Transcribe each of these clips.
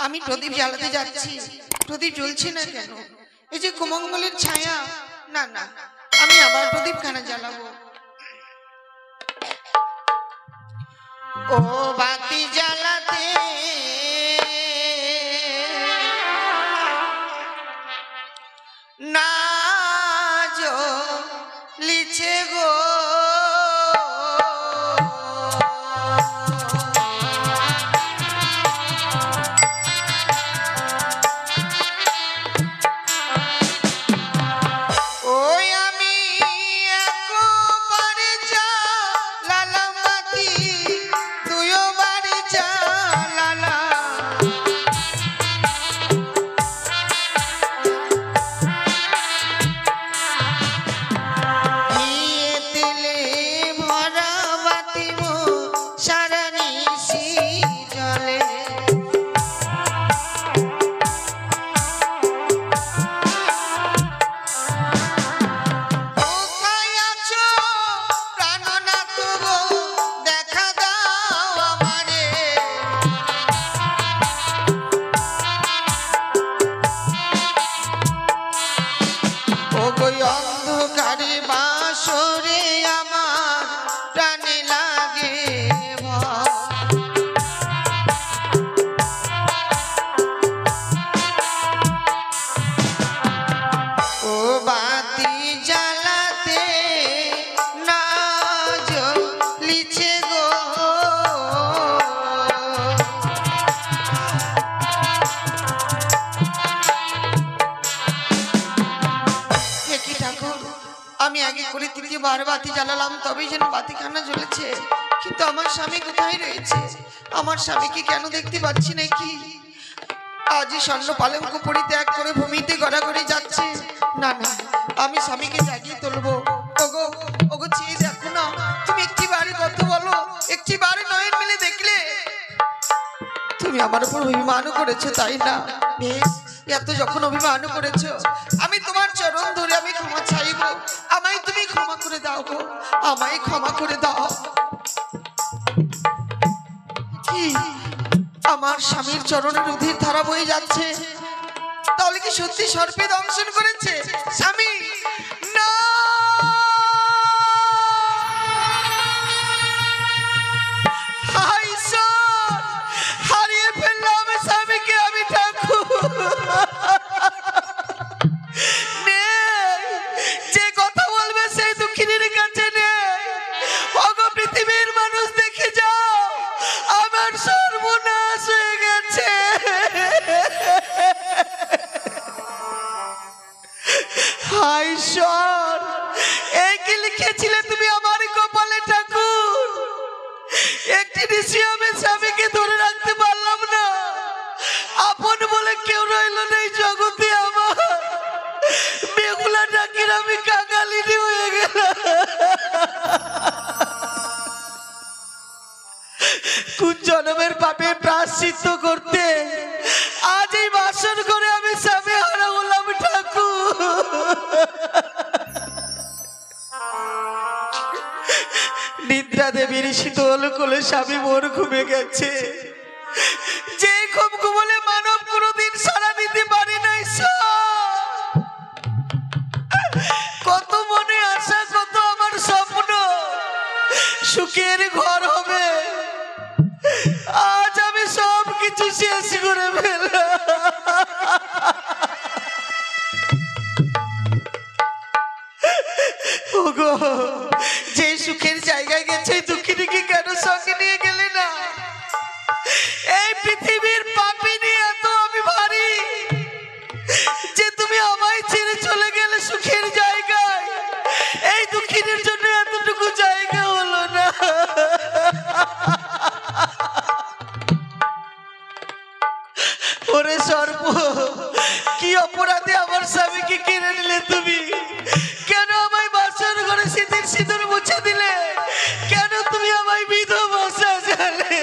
আমি প্রদীপ জ্বালাতে যাচ্ছি, প্রদীপ জ্বলছে না কেন? এই যে কুমঙ্গলের ছায়া, না না, আমি আবার প্রদীপ কেন জ্বালাবো? ও বাতি জ্বালাতে না জ্বলিছে গো, অন্ধকারে বাসরে আমার প্রাণে লাগে ও বাতি জ্বালাতে না জ্বলিছে গো, আমি আগে করে তৃতীয়বার বাতি জ্বালালাম, তবেই যেন বাতিখানা জ্বলেছে, কিন্তু আমার স্বামী কোথায় রয়েছে? আমার স্বামীকে কেন দেখতে পাচ্ছি না? কি আজ স্বর্ণ পালঙ্ক পরিত্যাগ করে ভূমিতে গড়াগড়ি যাচ্ছে? না না, আমি স্বামীকে জাগিয়ে তুলবো। ওগো ওগো, চেয়ে দেখো না, তুমি একটিবারে কথা বলো, একটিবারে নয়ন মিলে দেখলে। তুমি আমার উপর অভিমান করেছো, তাই না? বেশ, এত যখন অভিমান করেছো, আমি তোমার চরণ ধরে আমি ক্ষমা চাইবো। আমায় তুমি ক্ষমা করে দাও গো, আমায় ক্ষমা করে দাও। কি আমার স্বামীর চরণের অধীর ধারা বয়ে যাচ্ছে? তাহলে কি সত্যি সর্পে দংশন করেছে স্বামী? না, হারিয়ে ফেললাম স্বামীকে আমি, ঠাকুর। যে কথা বলবে সেই দুঃখিনীর কাছে নেই। ওগো পৃথিবীর মানুষ, দেখে যাও, আমার সর্বনাশ হয়ে গেছে। হায় ঈশ্বর, এই কি লিখেছিলে তুমি আমার কপালে ঠাকুর? একটি নিশিয়ামের স্বামীকে ধরে রাখতে পারলাম না, আপন বলে কেউ রইল না এই জগতে। আমার বেগুলা ডাকির আমি কাঙালিনী হয়ে গেলাম। কোন জন্মের পাপের প্রায়শ্চিত্ত করতে আজ এই বাসন করে আমি স্বামী হারা হলাম ঠাকুর। নিদ্রা দেবীর শীতল কোলে স্বামী মোর ঘুমে গেছে, যে ঘুম ঘুমলে মানব কোনদিন সারা দিতে পারি নাই। কত মনে আশা, কত আমার স্বপ্ন, সুখের ঘর হবে, আজ আমি সব কিছু শেষ করে ফেললাম। ওগো, যে সুখের জায়গায় গেছে দুঃখিনীকে কেন সঙ্গে নিয়ে গেলে না? এই পৃথিবীর পাপিনী এত আমি ভারী যে তুমি আমায় ছেড়ে চলে গেলে সুখের জায়গায়, এই দুঃখিনীর জন্য এতটুকু জায়গা হলো না। ওরে সর্প, কি অপরাধে আমার স্বামীকে কেড়ে নিলে তুমি? কেন আমায় বাসর ঘরে শীতের সিঁদুর মুছে দিলে? কেন তুমি আমায় বিধবা সাজালে?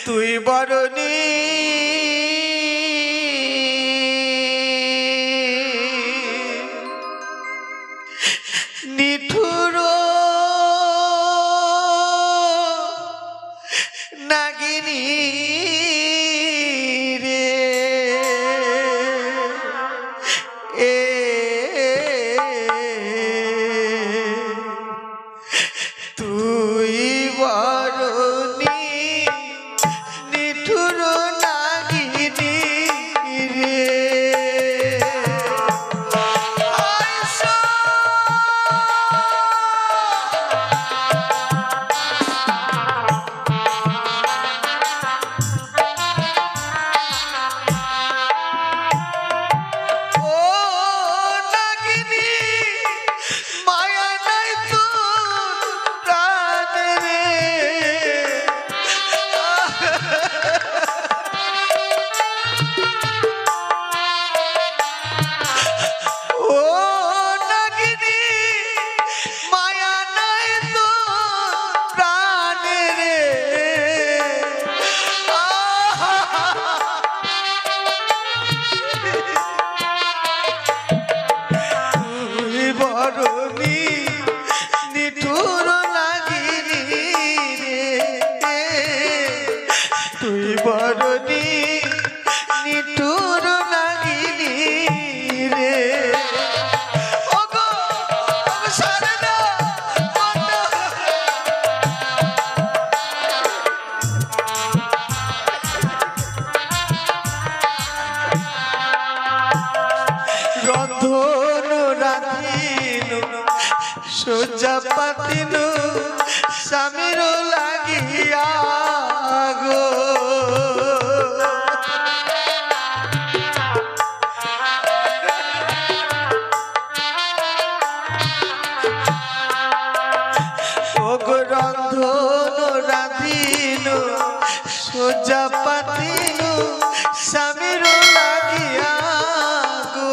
তুই বরণী নিঠুর সোজা পাতিনু স্বামীর লাগিয়া গো রন্ধন রাধিনু সোজা পাতিনু স্বামীর লাগিয়া গো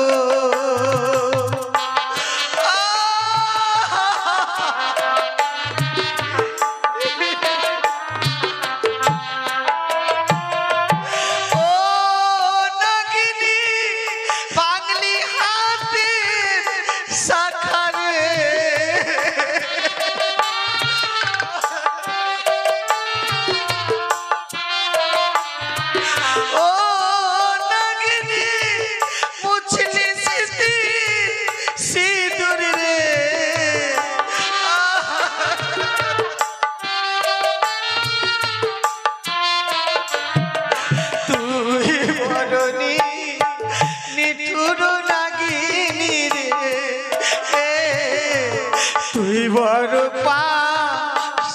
তুই বড় পাশানি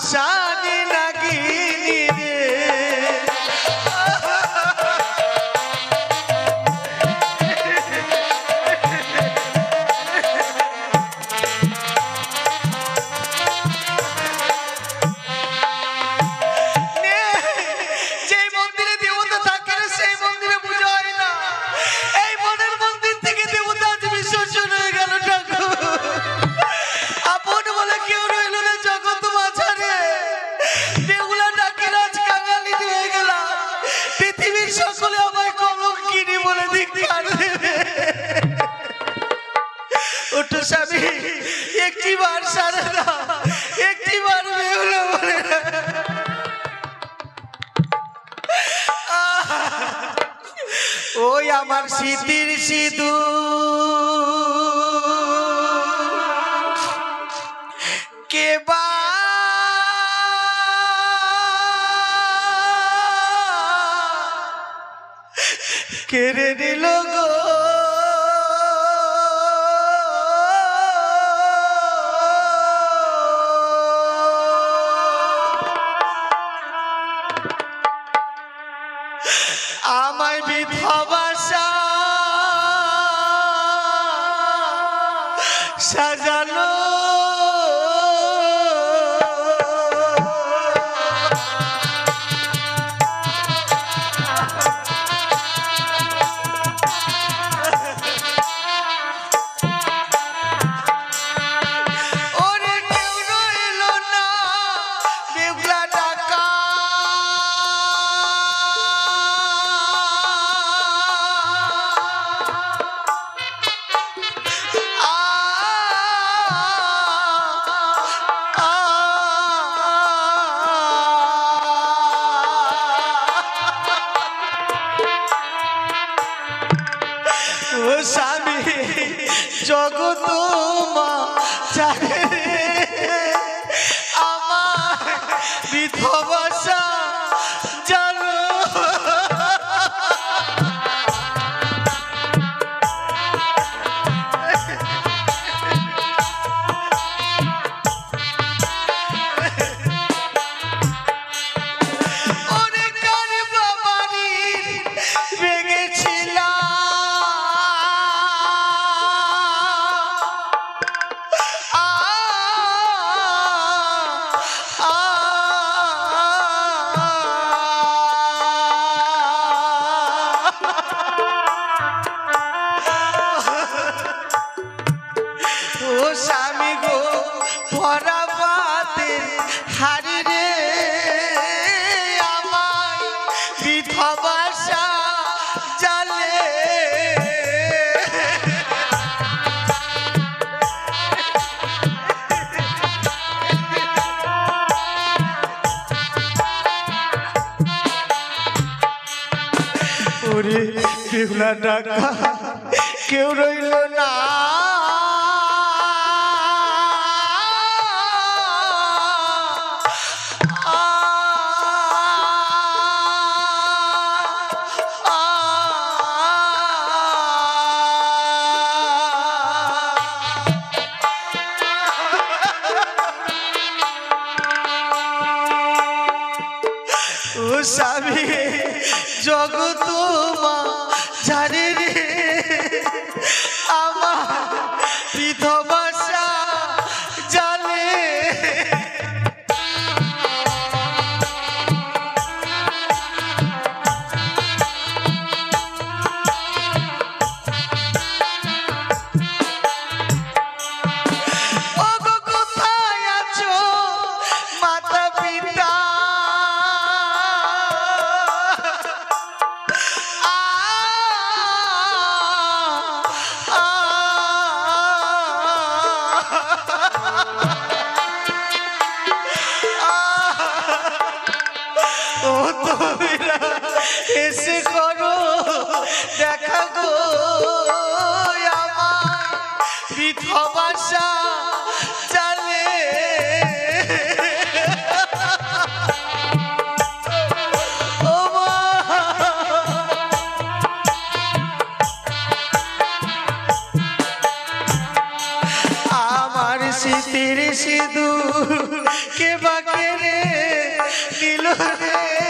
নাগিনী রে যেই মন্দিরে দেবতা থাকে না সেই মন্দিরে পূজা হয় না। এই মনের মন্দির থেকে দেবতা আজ বিসর্জন হয়ে গেল। আপন বলে কেউ রইল না জগৎ মাঝারে। বেহুলা ডাকিরাজ কাঙালি হয়ে গেলাম। পৃথিবীর সকলে আমায় কলঙ্কিনী বলে ধিক্কার দেবে। ওঠো স্বামী, একটি বার সারা দাও, একটি বার বেহুলা বলে ওই আমার স্মৃতির সিঁদুর কে বা কেড়ে নিল গো আমায় বিধবা সাজালো ওরে কেউ রইল না বেহুলা ডাকা স্বামী জগত মা চাহে আমার বিধবা জানো অনেক বাবারি ভেঙেছিলাম ও স্বামী গো ভরা বাতের হারি রে আমায় বিধবা জালে ওরে বেহুলা ডাকা কেউ রইল না স্বামী জগত মা জানে রে আমার বিধবাসা জানে এসে করো দেখা গো আমার বিধবাসা জানে ও মা আমার শীতের সিঁদুর কে বাকে রে নিল রে